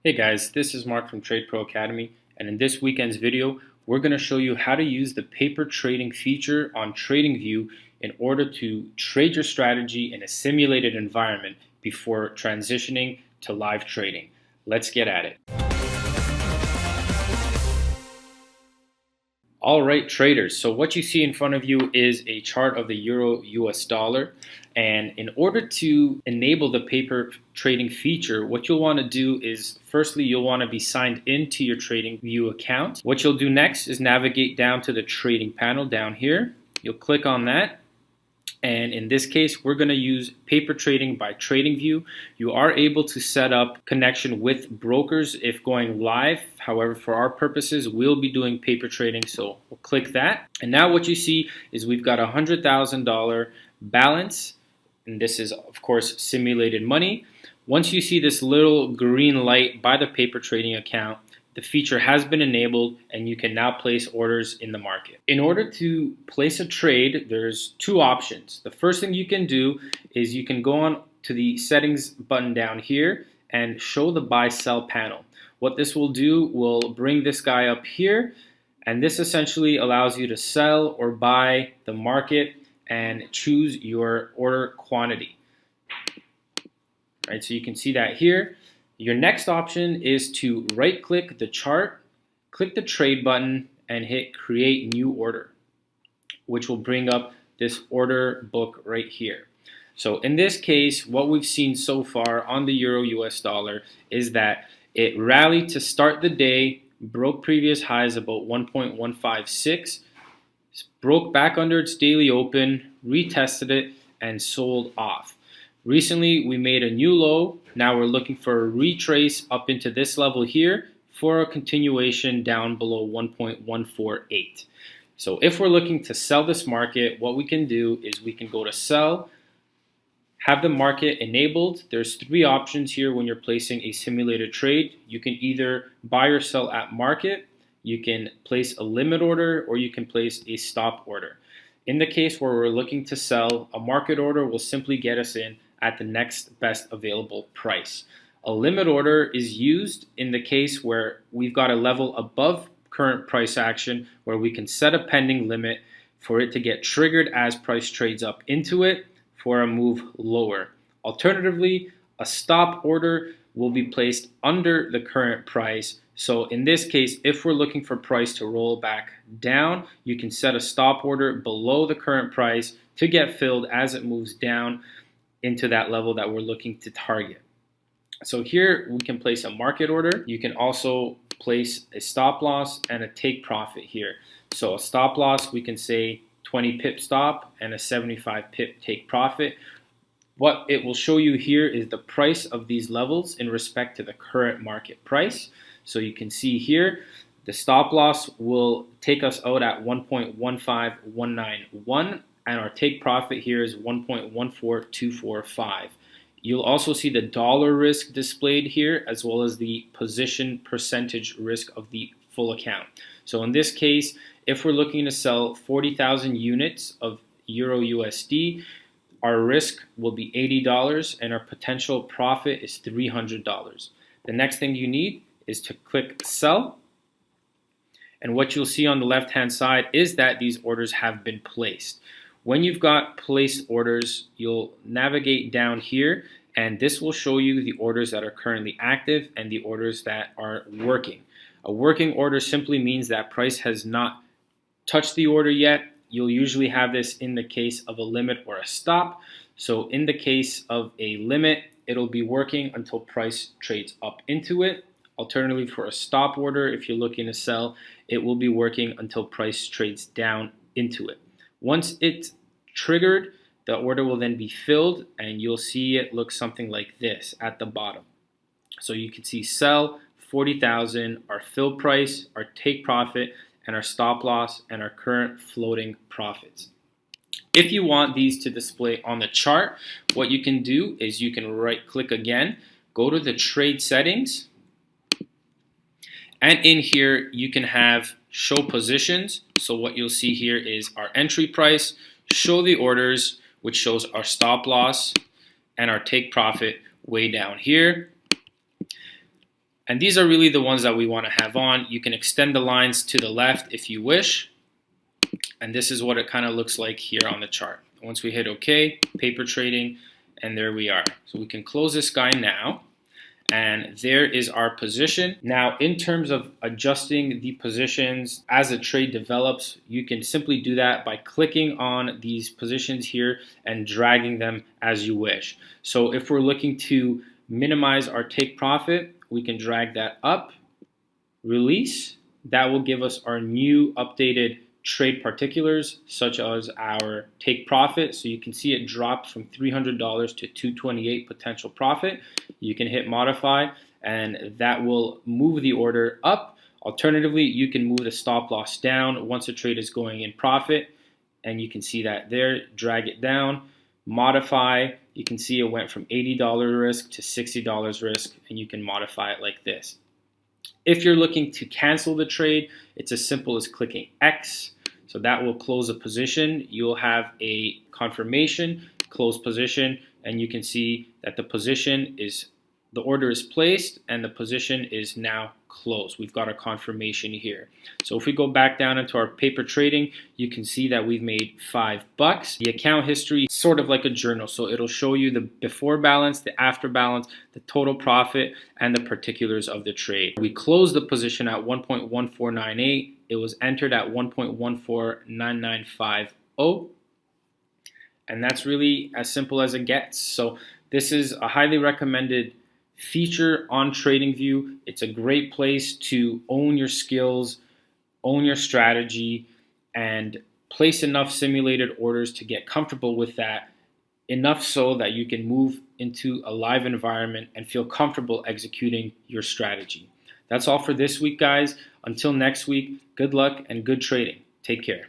Hey guys, this is Mark from TradePro Academy, and in this weekend's video, we're going to show you how to use the paper trading feature on TradingView in order to trade your strategy in a simulated environment before transitioning to live trading. Let's get at it. All right, traders. So what you see in front of you is a chart of the Euro US dollar. And in order to enable the paper trading feature, what you'll want to do is firstly, you'll want to be signed into your TradingView account. What you'll do next is navigate down to the trading panel down here. You'll click on that. And in this case, we're going to use paper trading by TradingView. You are able to set up connection with brokers if going live. However, for our purposes, we'll be doing paper trading. So we'll click that. And now what you see is we've got $100,000 balance. And this is, of course, simulated money. Once you see this little green light by the paper trading account, the feature has been enabled and you can now place orders in the market. In order to place a trade, there's two options. The first thing you can do is you can go on to the settings button down here and show the buy sell panel. What this will do will bring this guy up here, and this essentially allows you to sell or buy the market and choose your order quantity. Right, so you can see that here. Your next option is to right-click the chart, click the trade button, and hit Create New Order, which will bring up this order book right here. So in this case, what we've seen so far on the Euro US dollar is that it rallied to start the day, broke previous highs about 1.156, broke back under its daily open, retested it, and sold off. Recently, we made a new low. Now we're looking for a retrace up into this level here for a continuation down below 1.148. So if we're looking to sell this market, what we can do is we can go to sell, have the market enabled. There's three options here when you're placing a simulated trade. You can either buy or sell at market, you can place a limit order, or you can place a stop order. In the case where we're looking to sell, a market order will simply get us in at the next best available price. A limit order is used in the case where we've got a level above current price action where we can set a pending limit for it to get triggered as price trades up into it for a move lower. Alternatively, a stop order will be placed under the current price. So in this case, if we're looking for price to roll back down, you can set a stop order below the current price to get filled as it moves down into that level that we're looking to target. So here we can place a market order. You can also place a stop loss and a take profit here. So a stop loss, we can say 20 pip stop and a 75 pip take profit. What it will show you here is the price of these levels in respect to the current market price. So you can see here, the stop loss will take us out at 1.15191. And our take profit here is 1.14245. You'll also see the dollar risk displayed here, as well as the position percentage risk of the full account. So in this case, if we're looking to sell 40,000 units of Euro USD, our risk will be $80 and our potential profit is $300. The next thing you need is to click sell. And what you'll see on the left-hand side is that these orders have been placed. When you've got placed orders, you'll navigate down here and this will show you the orders that are currently active and the orders that are working. A working order simply means that price has not touched the order yet. You'll usually have this in the case of a limit or a stop. So in the case of a limit, it'll be working until price trades up into it. Alternatively, for a stop order, if you're looking to sell, it will be working until price trades down into it. Once it's triggered, the order will then be filled and you'll see it look something like this at the bottom. So you can see sell 40,000, our fill price, our take profit, and our stop loss, and our current floating profits. If you want these to display on the chart, what you can do is you can right click again, go to the trade settings, and in here you can have show positions. So what you'll see here is our entry price, show the orders, which shows our stop loss and our take profit way down here. And these are really the ones that we want to have on. You can extend the lines to the left if you wish. And this is what it kind of looks like here on the chart. Once we hit OK, paper trading, and there we are. So we can close this guy now. And there is our position. Now, in terms of adjusting the positions as a trade develops, you can simply do that by clicking on these positions here and dragging them as you wish. So if we're looking to minimize our take profit, we can drag that up, release. That will give us our new updated trade particulars, such as our take profit. So you can see it dropped from $300 to $228 potential profit. You can hit modify and that will move the order up. Alternatively, you can move the stop loss down once a trade is going in profit, and you can see that there. Drag it down, modify. You can see it went from $80 risk to $60 risk, and you can modify it like this. If you're looking to cancel the trade, it's as simple as clicking X. So that will close a position. You'll have a confirmation, close position, and you can see that the order is placed and the position is now closed. We've got a confirmation here. So if we go back down into our paper trading, you can see that we've made $5. The account history is sort of like a journal. So it'll show you the before balance, the after balance, the total profit, and the particulars of the trade. We closed the position at 1.1498. It was entered at 1.149950. And that's really as simple as it gets. So this is a highly recommended feature on TradingView. It's a great place to own your skills, own your strategy, and place enough simulated orders to get comfortable with that, enough so that you can move into a live environment and feel comfortable executing your strategy. That's all for this week, guys. Until next week, good luck and good trading. Take care.